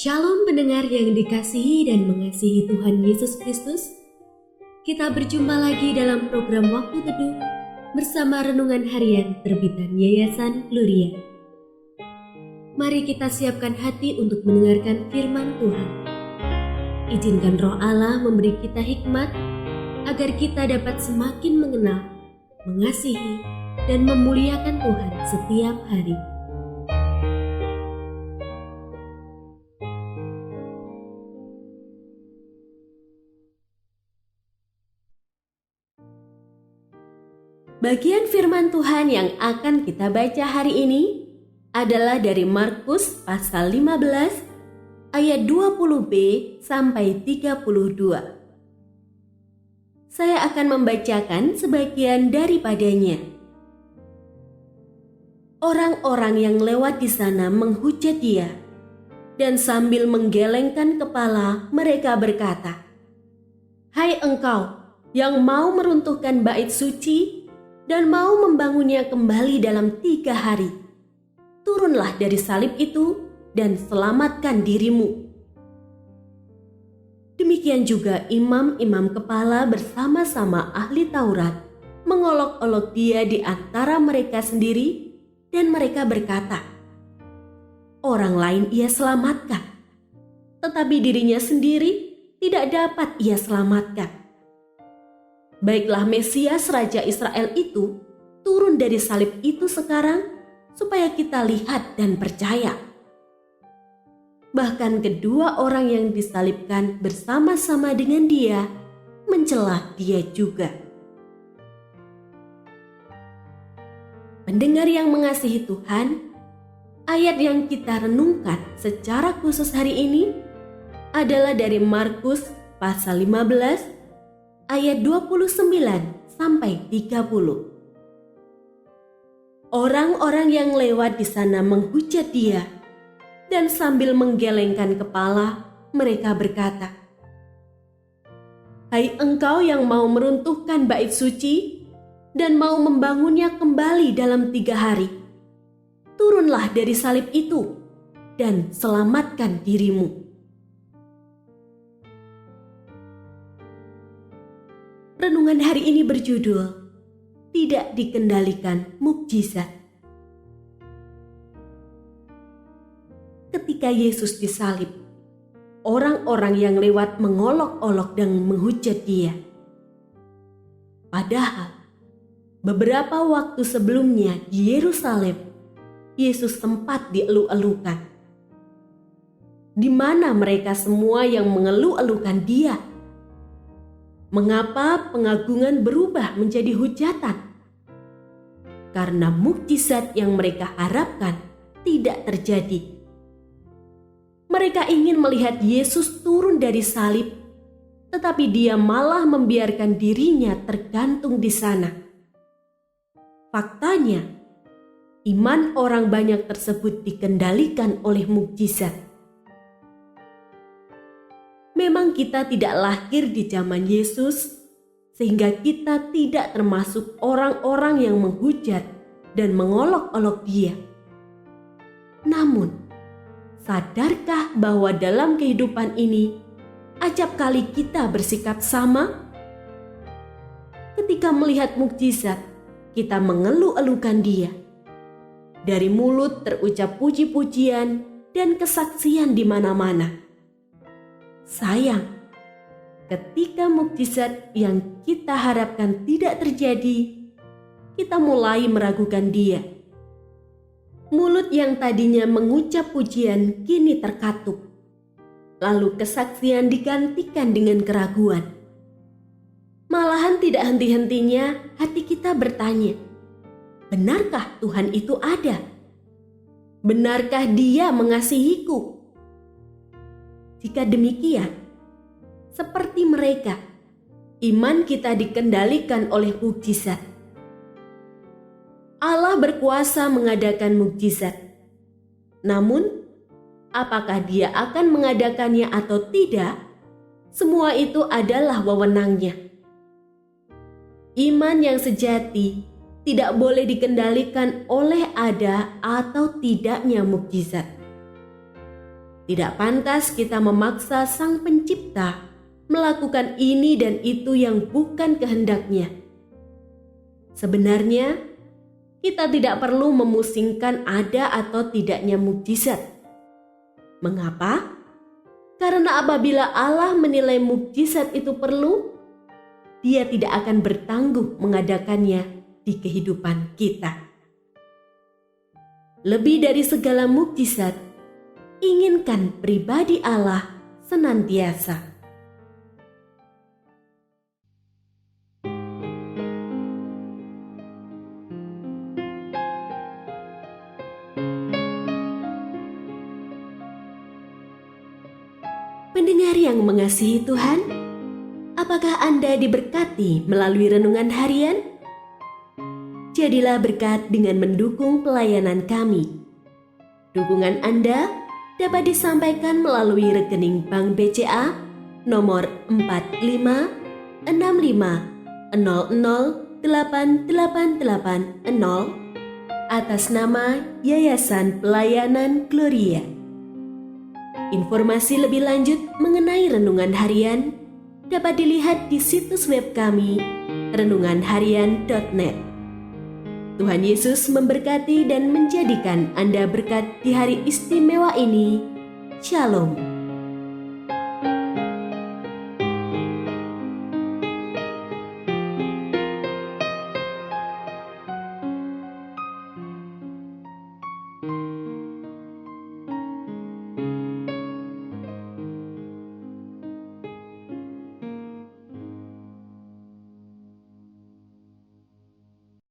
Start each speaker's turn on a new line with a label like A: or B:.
A: Shalom pendengar yang dikasihi dan mengasihi Tuhan Yesus Kristus. Kita berjumpa lagi dalam program Waktu Teduh bersama Renungan Harian terbitan Yayasan Gloria. Mari kita siapkan hati untuk mendengarkan firman Tuhan. Izinkan Roh Allah memberi kita hikmat agar kita dapat semakin mengenal, mengasihi, dan memuliakan Tuhan setiap hari. Bagian firman Tuhan yang akan kita baca hari ini adalah dari Markus pasal 15 ayat 20b sampai 32. Saya akan membacakan sebagian daripadanya. Orang-orang yang lewat di sana menghujat dia, dan sambil menggelengkan kepala mereka berkata, "Hai engkau yang mau meruntuhkan bait suci dan mau membangunnya kembali dalam 3 hari. Turunlah dari salib itu dan selamatkan dirimu." Demikian juga imam-imam kepala bersama-sama ahli Taurat mengolok-olok dia di antara mereka sendiri, dan mereka berkata, "Orang lain ia selamatkan, tetapi dirinya sendiri tidak dapat ia selamatkan. Baiklah Mesias Raja Israel itu turun dari salib itu sekarang supaya kita lihat dan percaya." Bahkan kedua orang yang disalibkan bersama-sama dengan dia mencela dia juga. Pendengar yang mengasihi Tuhan, ayat yang kita renungkan secara khusus hari ini adalah dari Markus pasal 15 ayat 29 sampai 30. Orang-orang yang lewat di sana menghujat dia, dan sambil menggelengkan kepala mereka berkata, "Hai engkau yang mau meruntuhkan bait suci dan mau membangunnya kembali dalam 3 hari, turunlah dari salib itu dan selamatkan dirimu." Renungan hari ini berjudul "Tidak Dikendalikan Mukjizat". Ketika Yesus disalib, orang-orang yang lewat mengolok-olok dan menghujat dia. Padahal beberapa waktu sebelumnya di Yerusalem, Yesus sempat dielu-elukan. Di mana mereka semua yang mengeluh-elukan dia? Mengapa pengagungan berubah menjadi hujatan? Karena mukjizat yang mereka harapkan tidak terjadi. Mereka ingin melihat Yesus turun dari salib, tetapi dia malah membiarkan dirinya tergantung di sana. Faktanya, iman orang banyak tersebut dikendalikan oleh mukjizat. Memang kita tidak lahir di zaman Yesus, sehingga kita tidak termasuk orang-orang yang menghujat dan mengolok-olok dia. Namun, sadarkah bahwa dalam kehidupan ini, acap kali kita bersikap sama? Ketika melihat mukjizat, kita mengeluh-elukan dia. Dari mulut terucap puji-pujian dan kesaksian di mana-mana. Sayang, ketika mukjizat yang kita harapkan tidak terjadi, kita mulai meragukan dia. Mulut yang tadinya mengucap pujian kini terkatup. Lalu kesaksian digantikan dengan keraguan. Malahan tidak henti-hentinya hati kita bertanya, benarkah Tuhan itu ada? Benarkah Dia mengasihiku? Jika demikian, seperti mereka, iman kita dikendalikan oleh mukjizat. Allah berkuasa mengadakan mukjizat. Namun, apakah Dia akan mengadakannya atau tidak? Semua itu adalah wewenang-Nya. Iman yang sejati tidak boleh dikendalikan oleh ada atau tidaknya mukjizat. Tidak pantas kita memaksa Sang Pencipta melakukan ini dan itu yang bukan kehendaknya. Sebenarnya, kita tidak perlu memusingkan ada atau tidaknya mukjizat. Mengapa? Karena apabila Allah menilai mukjizat itu perlu, Dia tidak akan bertangguh mengadakannya di kehidupan kita. Lebih dari segala mukjizat, inginkan pribadi Allah senantiasa. Pendengar yang mengasihi Tuhan, apakah Anda diberkati melalui renungan harian? Jadilah berkat dengan mendukung pelayanan kami. Dukungan Anda dapat disampaikan melalui rekening Bank BCA nomor 4565008880 atas nama Yayasan Pelayanan Gloria. Informasi lebih lanjut mengenai renungan harian dapat dilihat di situs web kami renunganharian.net. Tuhan Yesus memberkati dan menjadikan Anda berkat di hari istimewa ini. Shalom.